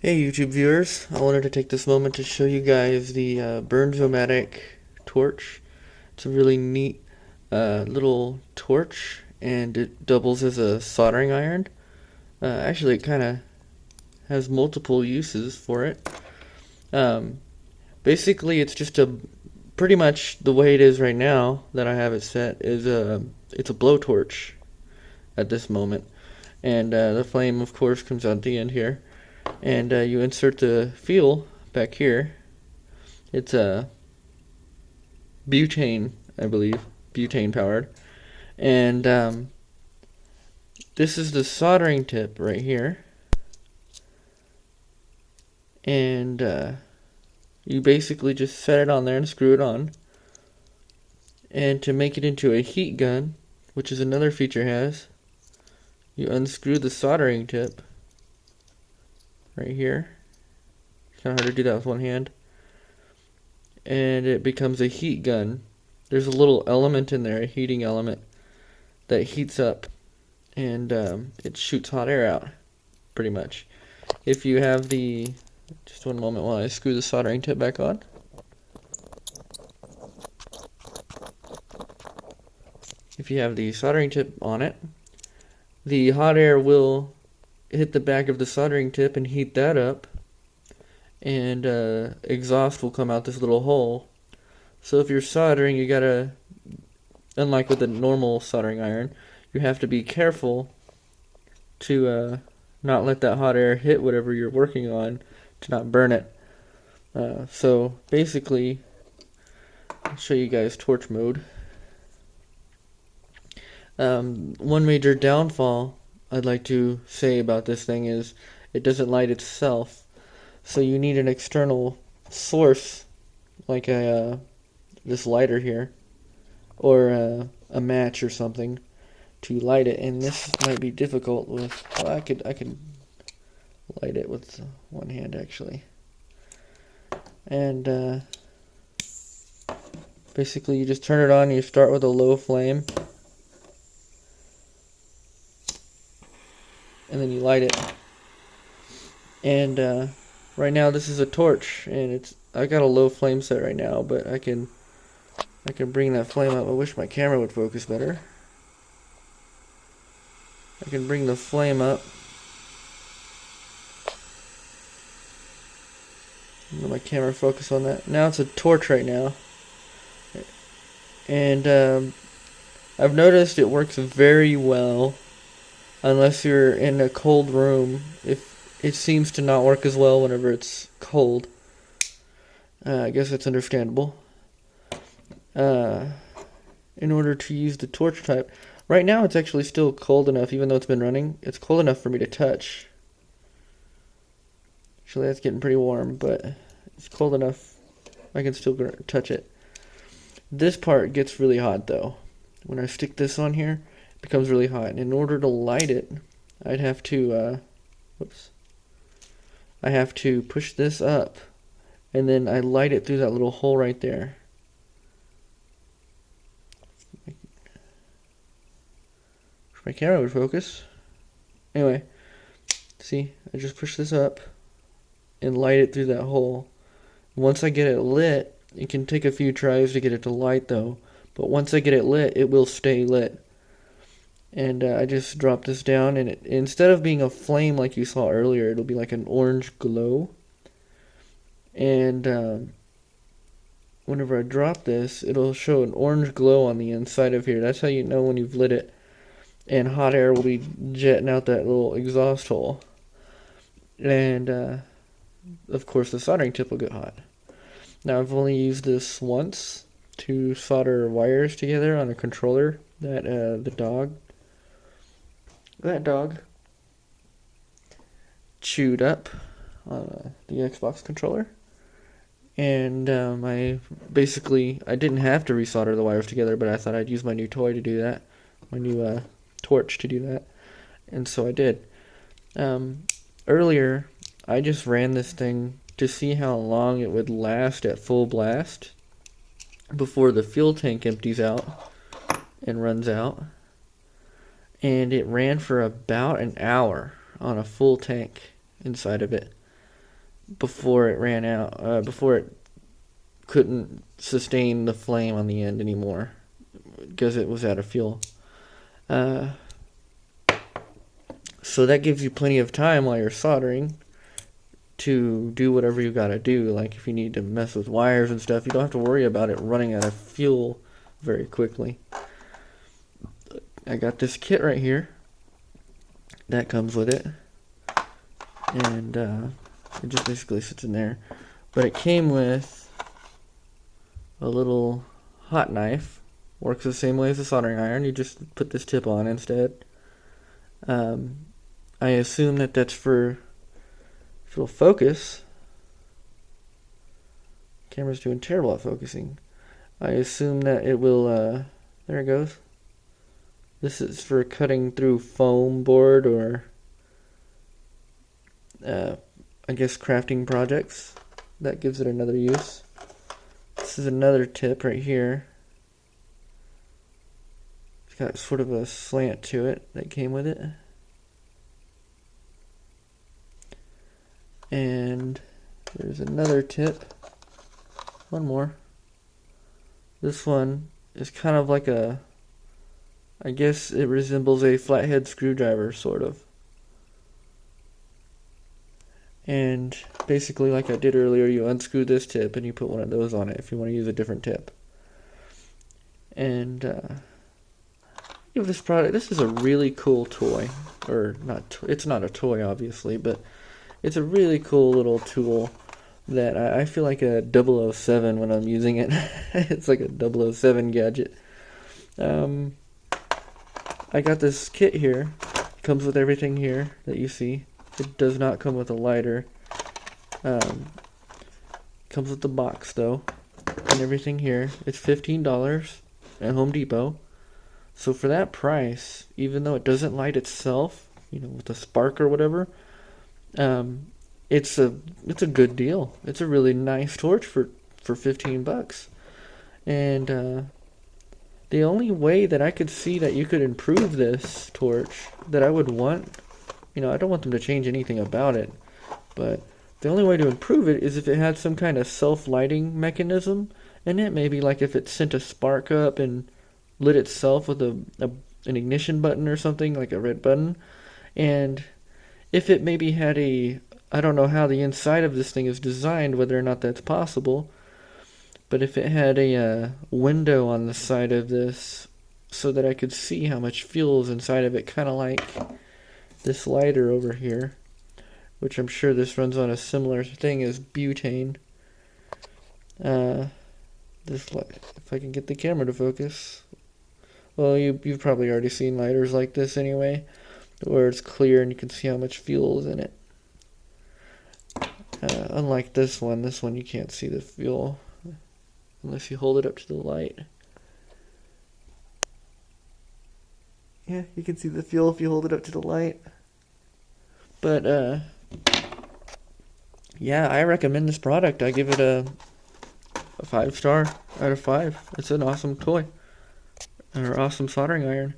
Hey YouTube viewers, I wanted to take this moment to show you guys the BernzOmatic Torch. It's a really neat little torch, and it doubles as a soldering iron. Actually, it kind of has multiple uses for it. Um, Basically, it's just pretty much the way it is right now that I have it set is it's a blowtorch at this moment, and the flame, of course, comes out the end here. And you insert the fuel back here. It's a butane, I believe, butane powered. And this is the soldering tip right here. And you basically just set it on there and screw it on. And to make it into a heat gun, which is another feature it has, you unscrew the soldering tip right here. It's kind of hard to do that with one hand. And it becomes a heat gun. There's a little element in there, a heating element, that heats up and it shoots hot air out, pretty much. If you have the, just one moment while I screw the soldering tip back on. If you have the soldering tip on it, the hot air will hit the back of the soldering tip and heat that up, and exhaust will come out this little hole. So if you're soldering, you gotta, unlike with a normal soldering iron, you have to be careful to not let that hot air hit whatever you're working on to not burn it. So basically, I'll show you guys torch mode. One major downfall I'd like to say about this thing is it doesn't light itself. So you need an external source, like this lighter here, or a match or something, to light it. And this might be difficult with. Well, I could light it with one hand actually. And basically, you just turn it on. You start with a low flame, and then you light it. And right now this is a torch, and I got a low flame set right now, but I can bring that flame up. I wish my camera would focus better. I can bring the flame up. Let my camera focus on that. Now it's a torch right now. And I've noticed it works very well unless you're in a cold room. It seems to not work as well whenever it's cold. I guess that's understandable. In order to use the torch type, right now it's actually still cold enough, even though it's been running. It's cold enough for me to touch. Actually, that's getting pretty warm, but it's cold enough I can still touch it. This part gets really hot though. When I stick this on here, it becomes really hot. And in order to light it, I'd have to I have to push this up, and then I light it through that little hole right there. If my camera would focus. Anyway, see, I just push this up and light it through that hole. Once I get it lit, it can take a few tries to get it to light though, but once I get it lit, it will stay lit. And I just drop this down, and instead of being a flame like you saw earlier, it'll be like an orange glow. And whenever I drop this, it'll show an orange glow on the inside of here. That's how you know when you've lit it. And hot air will be jetting out that little exhaust hole. And of course the soldering tip will get hot. Now I've only used this once to solder wires together on a controller that that dog chewed up on the Xbox controller. And I didn't have to resolder the wires together, but I thought I'd use my new toy to do that, my new torch to do that, and so I did. Earlier, I just ran this thing to see how long it would last at full blast before the fuel tank empties out and runs out. And it ran for about an hour on a full tank inside of it. before it ran out, before it couldn't sustain the flame on the end anymore because it was out of fuel. So that gives you plenty of time while you're soldering to do whatever you gotta do. Like if you need to mess with wires and stuff, you don't have to worry about it running out of fuel very quickly. I got this kit right here that comes with it, and it just basically sits in there. But it came with a little hot knife. Works the same way as a soldering iron. You just put this tip on instead. I assume that that's for, if it'll focus. Camera's doing terrible at focusing. I assume that it will, there it goes. This is for cutting through foam board or, I guess, crafting projects. That gives it another use. This is another tip right here. It's got sort of a slant to it that came with it. And there's another tip. One more. This one is kind of like a, I guess it resembles a flathead screwdriver, sort of. And basically, like I did earlier, you unscrew this tip and you put one of those on it if you want to use a different tip. And give this product, this is a really cool toy. Or not, it's not a toy obviously, but it's a really cool little tool that I feel like a 007 when I'm using it. It's like a 007 gadget. I got this kit here. It comes with everything here that you see. It does not come with a lighter. Comes with the box though, and everything here. It's $15 at Home Depot. So for that price, even though it doesn't light itself, you know, with a spark or whatever, it's a good deal. It's a really nice torch for $15. And the only way that I could see that you could improve this torch that I would want, you know, I don't want them to change anything about it, but the only way to improve it is if it had some kind of self-lighting mechanism in it. Maybe like if it sent a spark up and lit itself with an ignition button or something, like a red button. And if it maybe had a, I don't know how the inside of this thing is designed, whether or not that's possible, but if it had a window on the side of this so that I could see how much fuel is inside of it, kind of like this lighter over here, which I'm sure this runs on a similar thing as butane. This light, if I can get the camera to focus. Well, you've probably already seen lighters like this anyway, where it's clear and you can see how much fuel is in it. Unlike this one you can't see the fuel unless you hold it up to the light. Yeah, you can see the fuel if you hold it up to the light. But yeah, I recommend this product. I give it a 5-star out of 5. It's an awesome toy, or awesome soldering iron.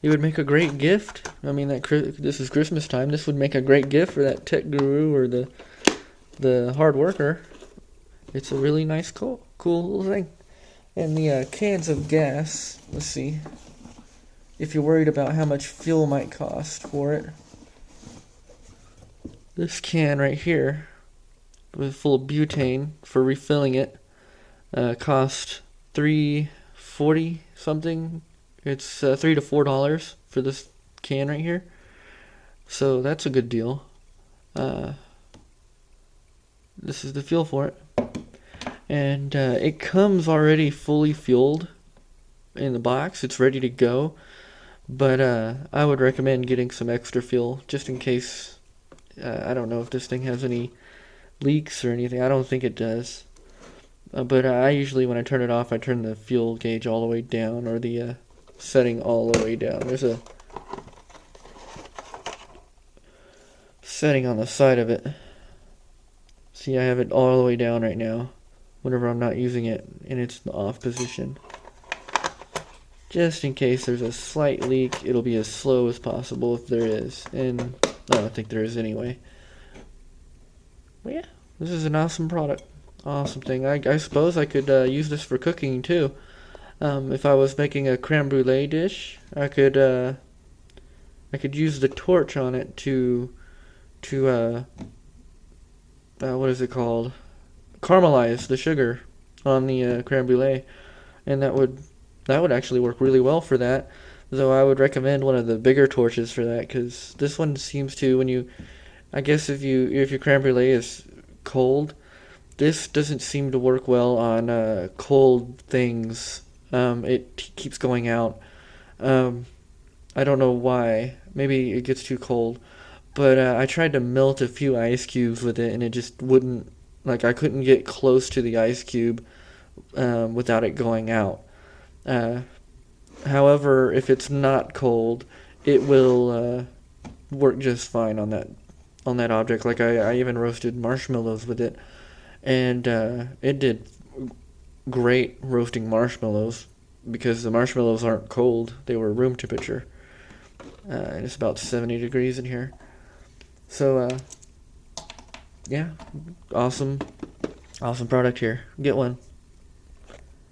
It would make a great gift. I mean, this is Christmas time. This would make a great gift for that tech guru or the hard worker. It's a really nice, cool little thing. And the cans of gas. Let's see. If you're worried about how much fuel might cost for it, this can right here, full of butane for refilling it, cost $3.40 something. It's $3 to $4 for this can right here. So that's a good deal. This is the fuel for it. And it comes already fully fueled in the box. It's ready to go. But I would recommend getting some extra fuel just in case. I don't know if this thing has any leaks or anything. I don't think it does. But I usually, when I turn it off, I turn the fuel gauge all the way down, or the setting all the way down. There's a setting on the side of it. See, I have it all the way down right now whenever I'm not using it, and it's in the off position. Just in case there's a slight leak, it'll be as slow as possible if there is. And I don't think there is anyway. But yeah, This is an awesome product. Awesome thing. I suppose I could use this for cooking too. If I was making a creme brulee dish, I could use the torch on it to what is it called? Caramelize the sugar on the creme brulee, and that would actually work really well for that. Though I would recommend one of the bigger torches for that, because this one seems to, when you, I guess if your creme brulee is cold, this doesn't seem to work well on cold things. It keeps going out. Um, I don't know why. Maybe it gets too cold. But I tried to melt a few ice cubes with it, and it just wouldn't. Like, I couldn't get close to the ice cube without it going out. Uh, However, if it's not cold, it will work just fine on that object. Like I even roasted marshmallows with it, and it did great roasting marshmallows because the marshmallows aren't cold; they were room temperature. And it's about 70 degrees in here. So yeah, awesome product here. Get one.